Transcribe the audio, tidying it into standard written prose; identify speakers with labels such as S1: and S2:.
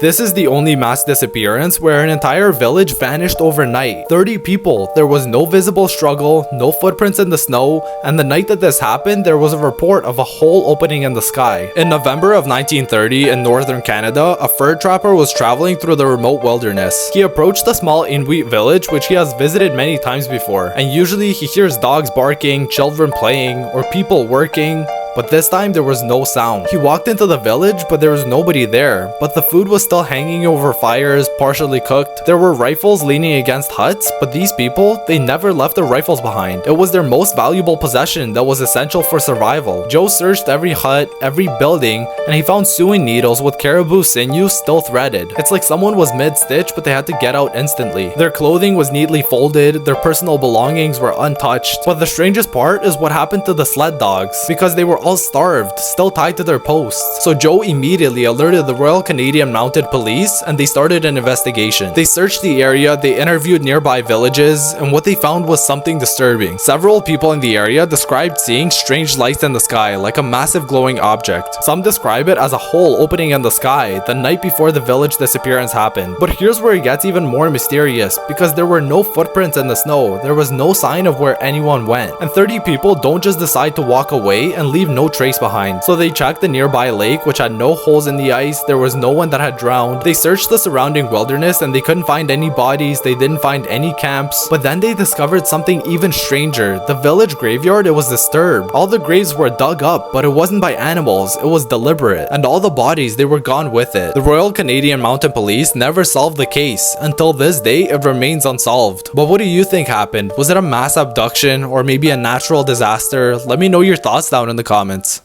S1: This is the only mass disappearance where an entire village vanished overnight. 30 people, there was no visible struggle, no footprints in the snow, and the night that this happened, there was a report of a hole opening in the sky. In November of 1930 in northern Canada, a fur trapper was traveling through the remote wilderness. He approached a small Inuit village which he has visited many times before, and usually he hears dogs barking, children playing, or people working. But this time there was no sound. He walked into the village, but there was nobody there. But the food was still hanging over fires, partially cooked. There were rifles leaning against huts, but these people, they never left their rifles behind. It was their most valuable possession that was essential for survival. Joe searched every hut, every building, and he found sewing needles with caribou sinew still threaded. It's like someone was mid-stitch, but they had to get out instantly. Their clothing was neatly folded, their personal belongings were untouched. But the strangest part is what happened to the sled dogs, because they were all starved, still tied to their posts. So Joe immediately alerted the Royal Canadian Mounted Police and they started an investigation. They searched the area, they interviewed nearby villages, and what they found was something disturbing. Several people in the area described seeing strange lights in the sky, like a massive glowing object. Some describe it as a hole opening in the sky the night before the village disappearance happened. But here's where it gets even more mysterious, because there were no footprints in the snow, there was no sign of where anyone went. And 30 people don't just decide to walk away and leave no trace behind. So they checked the nearby lake, which had no holes in the ice, there was no one that had drowned. They searched the surrounding wilderness and they couldn't find any bodies, they didn't find any camps. But then they discovered something even stranger. The village graveyard, it was disturbed. All the graves were dug up, but it wasn't by animals, it was deliberate. And all the bodies, they were gone with it. The Royal Canadian Mounted Police never solved the case. Until this day, it remains unsolved. But what do you think happened? Was it a mass abduction or maybe a natural disaster? Let me know your thoughts down in the comments.